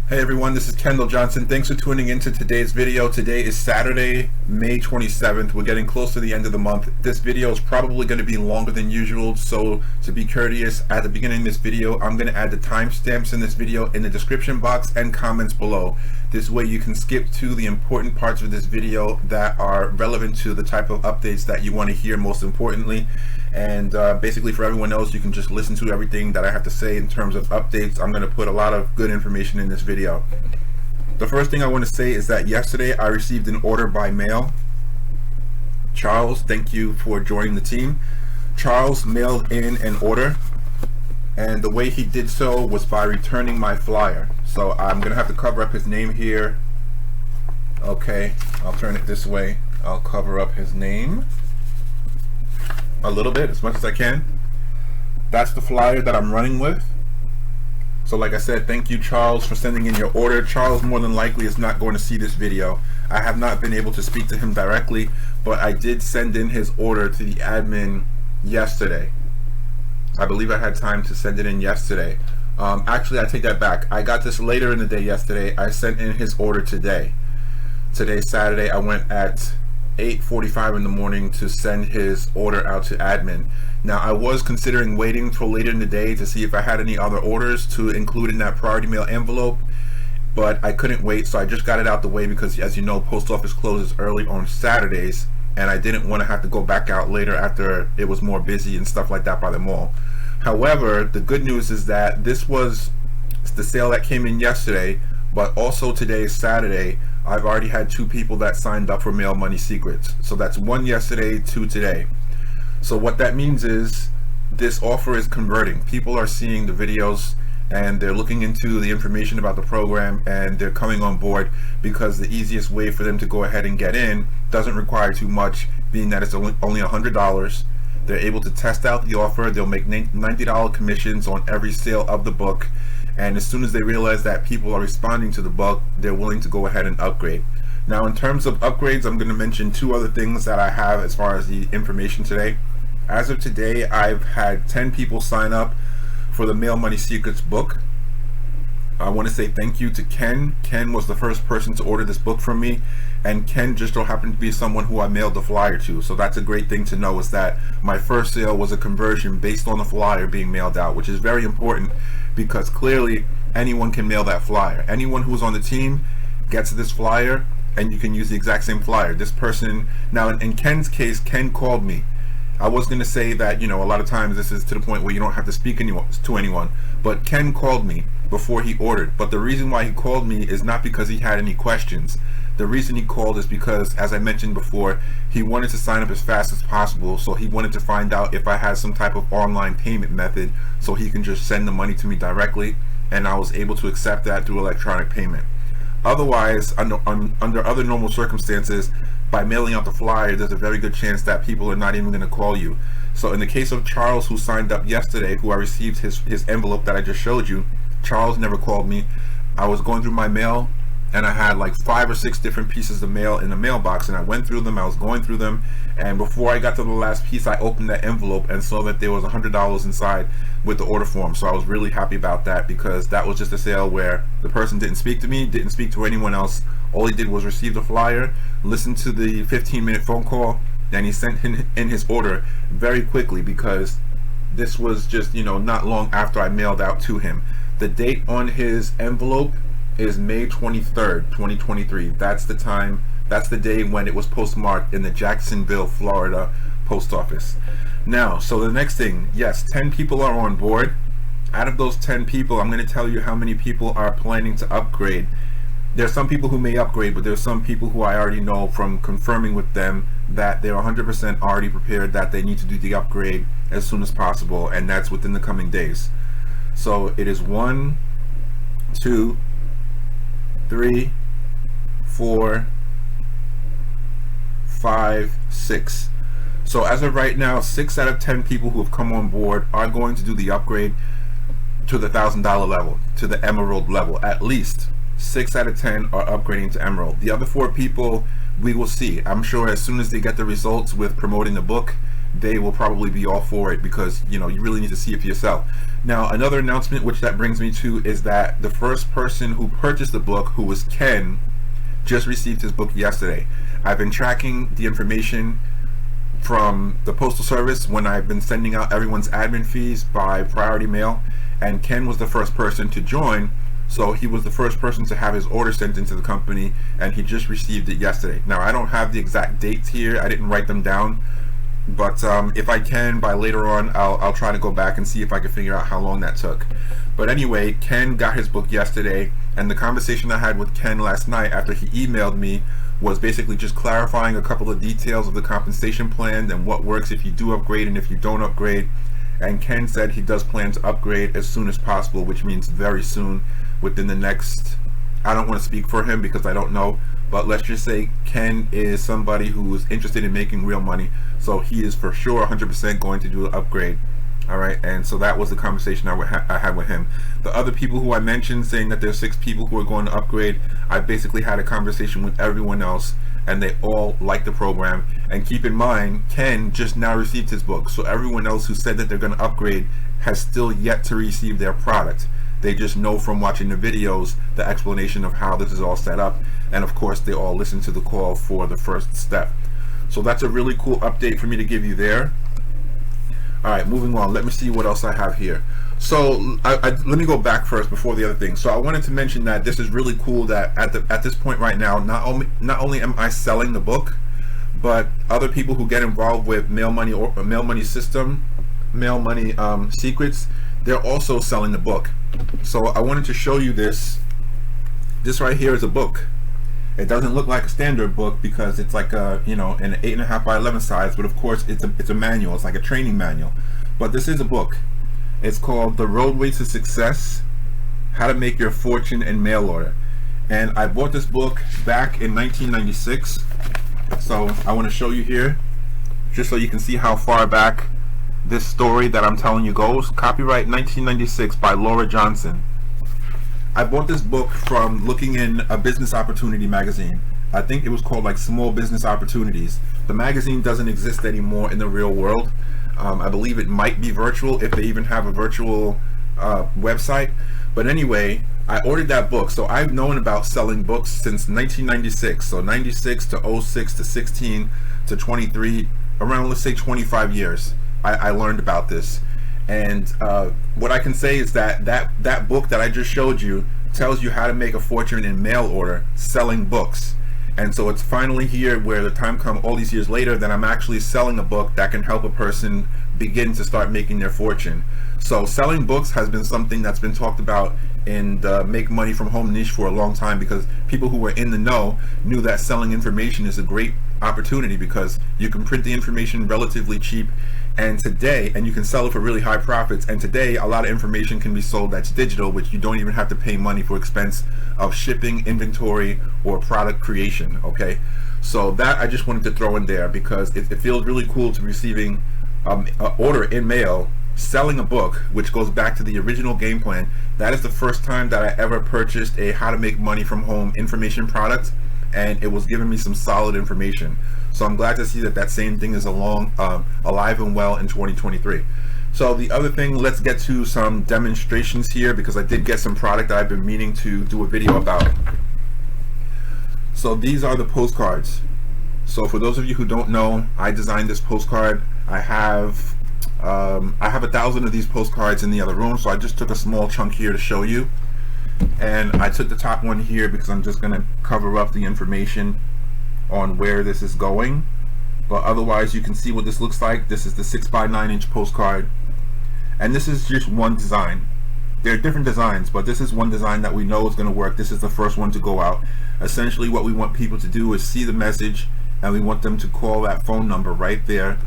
Hey everyone, this is Kendall Johnson. Thanks for tuning into today's video. Today is Saturday, May 27th. We're getting close to the end of the month. This video is probably going to be longer than usual, so to be courteous, at the beginning of this video, I'm going to add the timestamps in this video in the description box and comments below. This way you can skip to the important parts of this video that are relevant to the type of updates that you want to hear most importantly. And basically for everyone else, you can just listen to everything that I have to say in terms of updates. I'm going to put a lot of good information in this video. The first thing I want to say is that yesterday I received an order by mail. Charles, thank you for joining the team. Charles mailed in an order, and the way he did so was by returning my flyer. So I'm going to have to cover up his name here. Okay, I'll turn it this way. I'll cover up his name a little bit, as much as I can. That's the flyer that I'm running with. So like I said, thank you, Charles, for sending in your order. Charles more than likely is not going to see this video. I have not been able to speak to him directly, but I did send in his order to the admin yesterday. I believe I had time to send it in yesterday. Actually, I take that back. I got this later in the day yesterday. I sent in his order today. Today's Saturday. I went at 8:45 in the morning to send his order out to admin. Now I was considering waiting till later in the day to see if I had any other orders to include in that priority mail envelope, but I couldn't wait, so I just got it out the way because, as you know, post office closes early on Saturdays, and I didn't want to have to go back out later after it was more busy and stuff like that by the mall. However, the good news is that this was the sale that came in yesterday, but also today is Saturday. I've already had 2 people that signed up for Mail Money Secrets. So that's 1 yesterday, 2 today. So what that means is this offer is converting. People are seeing the videos and they're looking into the information about the program, and they're coming on board because the easiest way for them to go ahead and get in doesn't require too much, being that it's only $100. They're able to test out the offer. They'll make $90 commissions on every sale of the book. And as soon as they realize that people are responding to the book, they're willing to go ahead and upgrade. Now, in terms of upgrades, I'm going to mention 2 other things that I have as far as the information today. As of today, I've had 10 people sign up for the Mail Money Secrets book. I want to say thank you to Ken. Ken was the first person to order this book from me, and Ken just so happened to be someone who I mailed the flyer to. So that's a great thing to know, is that my first sale was a conversion based on the flyer being mailed out, which is very important because clearly anyone can mail that flyer. Anyone who's on the team gets this flyer, and you can use the exact same flyer. This person, now in Ken's case, Ken called me. I was going to say that, you know, a lot of times this is to the point where you don't have to speak to anyone, but Ken called me before he ordered. But the reason why he called me is not because he had any questions. The reason he called is because, as I mentioned before, he wanted to sign up as fast as possible, so he wanted to find out if I had some type of online payment method so he can just send the money to me directly, and I was able to accept that through electronic payment. Otherwise, under other normal circumstances, by mailing out the flyer, there's a very good chance that people are not even going to call you. So in the case of Charles, who signed up yesterday, who I received his envelope that I just showed you, Charles never called me. I was going through my mail, and I had like 5 or 6 different pieces of mail in the mailbox, and I went through them. I was going through them, and before I got to the last piece, I opened that envelope and saw that there was $100 inside with the order form. So I was really happy about that, because that was just a sale where the person didn't speak to me, didn't speak to anyone else. All he did was receive the flyer, listen to the 15-minute phone call, and he sent in his order very quickly, because this was just, you know, not long after I mailed out to him. The date on his envelope is May 23rd, 2023. That's the time, that's the day when it was postmarked in the Jacksonville, Florida post office. Now, so the next thing, yes, 10 people are on board. Out of those 10 people, I'm going to tell you how many people are planning to upgrade. There are some people who may upgrade, but there's some people who I already know from confirming with them that they're 100% already prepared that they need to do the upgrade as soon as possible, and that's within the coming days. So it is 1, 2, 3, 4, 5, 6. So as of right now, 6 out of 10 people who have come on board are going to do the upgrade to the $1,000 level, to the Emerald level. At least 6 out of 10 are upgrading to Emerald. The other 4 people, we will see. I'm sure as soon as they get the results with promoting the book, they will probably be all for it, because you really need to see it for yourself. Now, another announcement, which that brings me to, is that the first person who purchased the book, who was Ken, just received his book yesterday. I've been tracking the information from the Postal Service when I've been sending out everyone's admin fees by priority mail, and Ken was the first person to join, so he was the first person to have his order sent into the company, and he just received it yesterday. Now, I don't have the exact dates here, I didn't write them down, but if I can, by later on, I'll try to go back and see if I can figure out how long that took. But anyway, Ken got his book yesterday, and the conversation I had with Ken last night after he emailed me was basically just clarifying a couple of details of the compensation plan and what works if you do upgrade and if you don't upgrade. And Ken said he does plan to upgrade as soon as possible, which means very soon, within the next, I don't want to speak for him because I don't know, but let's just say Ken is somebody who is interested in making real money, so he is for sure 100% going to do an upgrade. Alright, and so that was the conversation I had with him. The other people who I mentioned, saying that there's 6 people who are going to upgrade, I basically had a conversation with everyone else, and they all like the program. And keep in mind, Ken just now received his book, so everyone else who said that they're going to upgrade has still yet to receive their product. They just know from watching the videos the explanation of how this is all set up, and of course they all listen to the call for the first step. So that's a really cool update for me to give you there. Alright, moving on. Let me see what else I have here. So let me go back first before the other thing. So I wanted to mention that this is really cool that at this point right now, not only am I selling the book, but other people who get involved with mail money or mail money system, mail money secrets, they're also selling the book. So I wanted to show you this. This right here is a book. It doesn't look like a standard book because it's like a, an 8.5 by 11 size, but of course it's a manual. It's like a training manual. But this is a book. It's called The Roadway to Success: How to Make Your Fortune in Mail Order. And I bought this book back in 1996. So I want to show you here, just so you can see how far back this story that I'm telling you goes. Copyright 1996 by Laura Johnson. I bought this book from looking in a business opportunity magazine. I think it was called like Small Business Opportunities. The magazine doesn't exist anymore in the real world. I believe it might be virtual, if they even have a virtual website. But anyway, I ordered that book. So I've known about selling books since 1996. So 96 to 06 to 16 to 23, around, let's say, 25 years. I learned about this. And what I can say is that book that I just showed you tells you how to make a fortune in mail order selling books. And so it's finally here where the time comes all these years later that I'm actually selling a book that can help a person begin to start making their fortune. So selling books has been something that's been talked about in the make money from home niche for a long time, because people who were in the know knew that selling information is a great opportunity because you can print the information relatively cheap, and you can sell it for really high profits. And today a lot of information can be sold that's digital, which you don't even have to pay money for expense of shipping, inventory, or product creation. Okay, so that I just wanted to throw in there because it feels really cool to receiving an order in mail, selling a book, which goes back to the original game plan. That is the first time that I ever purchased a how to make money from home information product, and it was giving me some solid information. So I'm glad to see that same thing is alive and well in 2023. So the other thing, let's get to some demonstrations here, because I did get some product that I've been meaning to do a video about. So these are the postcards. So for those of you who don't know, I designed this postcard. I have 1,000 of these postcards in the other room, so I just took a small chunk here to show you. And I took the top one here because I'm just going to cover up the information on where this is going, but otherwise you can see what this looks like. This is the 6 by 9 inch postcard, and this is just one design. There are different designs, but this is one design that we know is going to work. This is the first one to go out. Essentially what we want people to do is see the message, and we want them to call that phone number right there.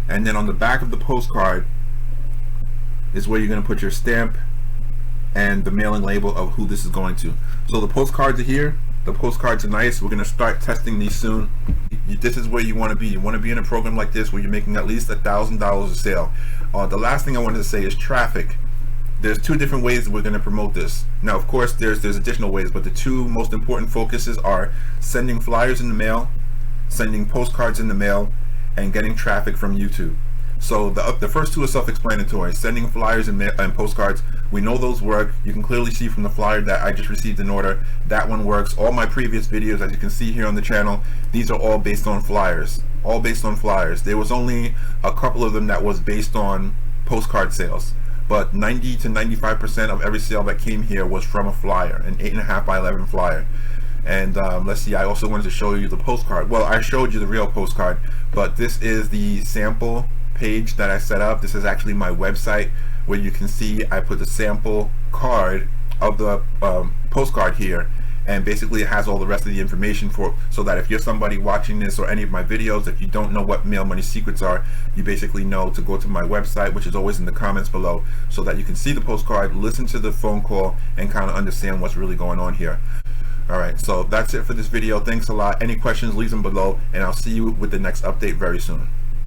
And then on the back of the postcard is where you're going to put your stamp and the mailing label of who this is going to. So the postcards are here. The postcards are nice. We're going to start testing these soon. This is where you want to be. You want to be in a program like this where you're making at least $1,000 a sale. The last thing I wanted to say is traffic. There's 2 different ways we're going to promote this. Now, of course, there's additional ways, but the 2 most important focuses are sending flyers in the mail, sending postcards in the mail, and getting traffic from YouTube. So the first two are self-explanatory. Sending flyers and postcards, we know those work. You can clearly see from the flyer that I just received an order, that one works. All my previous videos, as you can see here on the channel, these are all based on flyers. All based on flyers. There was only a couple of them that was based on postcard sales, but 90 to 95% of every sale that came here was from a flyer, an 8.5 by 11 flyer. And let's see, I also wanted to show you the postcard. Well, I showed you the real postcard, but this is the sample page that I set up. This is actually my website, where you can see I put the sample card of the postcard here, and basically it has all the rest of the information for, so that if you're somebody watching this or any of my videos, if you don't know what mail money secrets are, you basically know to go to my website, which is always in the comments below, so that you can see the postcard, listen to the phone call, and kind of understand what's really going on here. Alright, so that's it for this video. Thanks a lot. Any questions, leave them below, and I'll see you with the next update very soon.